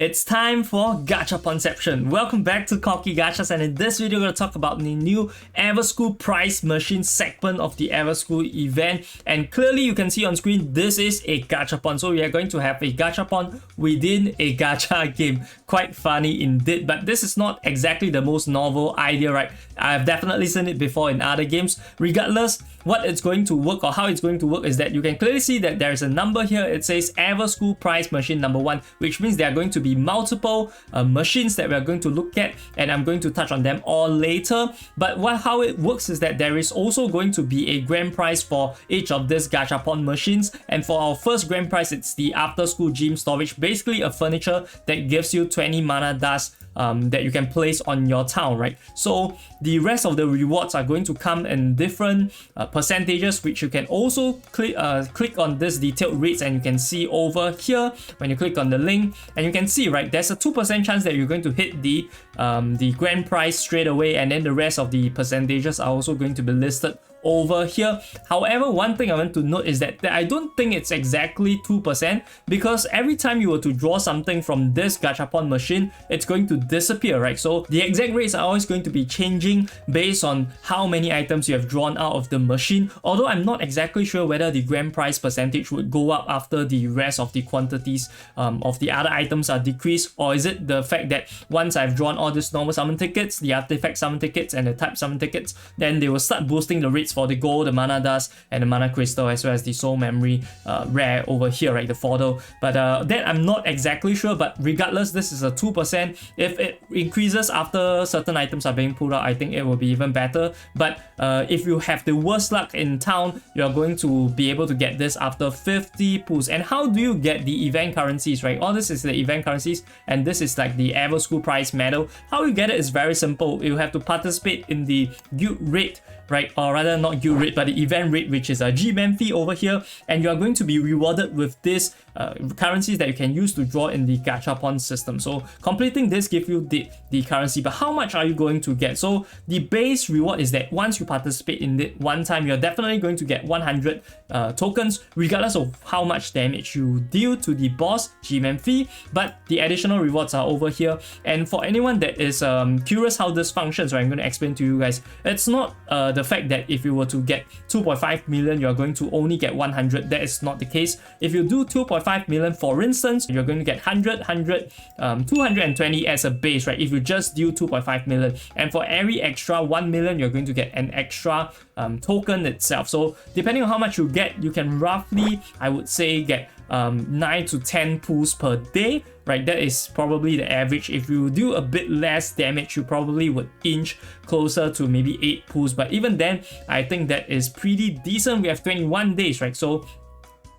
It's time for Gachaponception. Welcome back to Cocky Gachas, and in this video we're going to talk about the new Everschool prize machine segment of the Everschool event. And clearly you can see on screen this is a gachapon. So we are going to have a gachapon within a gacha game. Quite funny indeed, but this is not exactly the most novel idea, right? I've definitely seen it before in other games. Regardless, what it's going to work or how it's going to work is that you can clearly see that there is a number here. It says Everschool prize machine number 1, which means there are going to be multiple machines that we are going to look at, and I'm going to touch on them all later. But how it works is that there is also going to be a grand prize for each of these gachapon machines, and for our first grand prize, it's the after school gym storage, basically a furniture that gives you 20 mana dust that you can place on your town, right? So the rest of the rewards are going to come in different percentages, which you can also click on this detailed rates, and you can see over here when you click on the link, and you can see, right, there's a 2% chance that you're going to hit the grand prize straight away, and then the rest of the percentages are also going to be listed over here. However, one thing I want to note is that I don't think it's exactly 2%, because every time you were to draw something from this gachapon machine, it's going to disappear, right? So the exact rates are always going to be changing based on how many items you have drawn out of the machine, although I'm not exactly sure whether the grand prize percentage would go up after the rest of the quantities of the other items are decreased, or is it the fact that once I've drawn all these normal summon tickets, the artifact summon tickets, and the type summon tickets, then they will start boosting the rates for the gold, the mana dust, and the mana crystal, as well as the soul memory rare over here, right, the fodder. But that I'm not exactly sure, but regardless, this is a 2%. If it increases after certain items are being pulled out, I think it will be even better. But if you have the worst luck in town, you're going to be able to get this after 50 pulls. And how do you get the event currencies, right? All this is the event currencies, and this is like the Everschool prize medal. How you get it is very simple. You have to participate in the guild raid, right? Or rather, not guild rate, but the event rate, which is a G-Man fee over here, and you are going to be rewarded with this currencies that you can use to draw in the gachapon system. So completing this gives you the currency, but how much are you going to get? So the base reward is that once you participate in it one time, you're definitely going to get 100 tokens, regardless of how much damage you deal to the boss G-Man fee. But the additional rewards are over here, and for anyone that is curious how this functions, right, I'm going to explain to you guys. It's not the fact that if you were to get 2.5 million, you're going to only get 100. That is not the case. If you do 2.5 million, for instance, you're going to get 100, 220 as a base, right? If you just do 2.5 million, and for every extra 1 million, you're going to get an extra token itself. So depending on how much you get, you can roughly, I would say, get 9 to 10 pulls per day, right? That is probably the average. If you do a bit less damage, you probably would inch closer to maybe 8 pulls, but even then, I think that is pretty decent. We have 21 days, right? So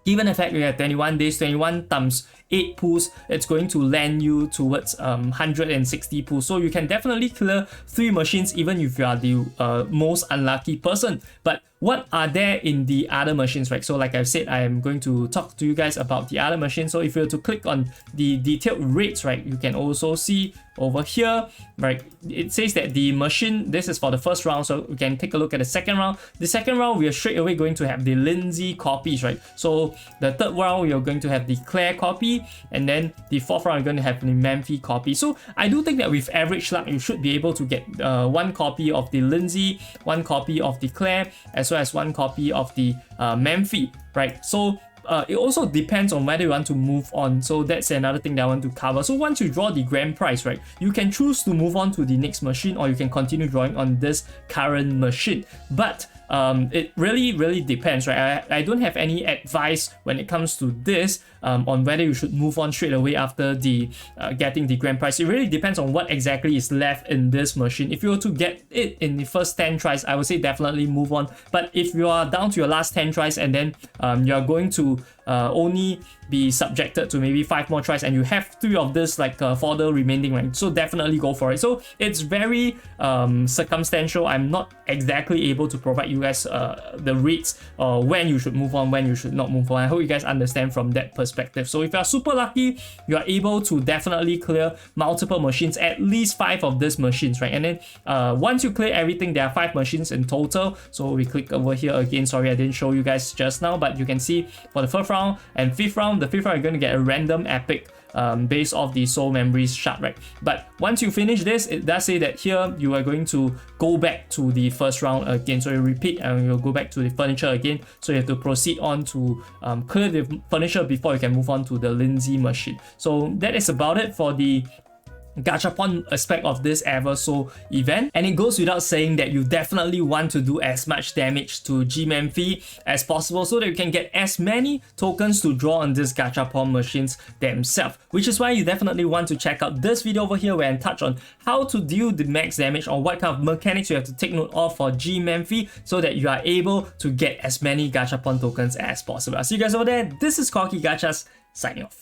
given the fact we have 21 days, 21 times 8 pulls, it's going to land you towards 160 pulls. So you can definitely clear 3 machines even if you are the most unlucky person. But what are there in the other machines, right? So like I've said, I am going to talk to you guys about the other machines. So if you were to click on the detailed rates, right, you can also see over here, right, it says that the machine, this is for the first round, so we can take a look at the second round. The second round, we are straight away going to have the Lindsay copies, right? So the third round, we are going to have the Claire copy, and then the fourth round, we're going to have the Memphi copy. So I do think that with average luck, you should be able to get 1 copy of the Lindsay, 1 copy of the Claire, as well as 1 copy of the Memphi, right? So it also depends on whether you want to move on. So that's another thing that I want to cover. So once you draw the grand prize, right, you can choose to move on to the next machine, or you can continue drawing on this current machine. But it really depends, right? I don't have any advice when it comes to this on whether you should move on straight away after the getting the grand prize. It really depends on what exactly is left in this machine. If you were to get it in the first 10 tries, I would say definitely move on. But if you are down to your last 10 tries, and then you are going to only be subjected to maybe 5 more tries, and you have 3 of this like fodder remaining, right? So definitely go for it. So it's very circumstantial. I'm not exactly able to provide you guys the rates or when you should move on, when you should not move on. I hope you guys understand from that perspective. So if you're super lucky, you are able to definitely clear multiple machines, at least 5 of these machines, right? And then once you clear everything, there are 5 machines in total. So we click over here again. Sorry, I didn't show you guys just now, but you can see for the 4th round and 5th round, the 5th round, you're going to get a random epic based off the soul memories shard, right? But once you finish this, it does say that here you are going to go back to the first round again. So you repeat and you'll go back to the furniture again. So you have to proceed on to clear the furniture before you can move on to the Lindsay machine. So that is about it for the gachapon aspect of this Eversoul event, and it goes without saying that you definitely want to do as much damage to G-Memphi as possible so that you can get as many tokens to draw on these gachapon machines themselves, which is why you definitely want to check out this video over here where I touch on how to deal the max damage or what kind of mechanics you have to take note of for G-Memphi so that you are able to get as many gachapon tokens as possible. I'll see you guys over there. This is Corky Gachas signing off.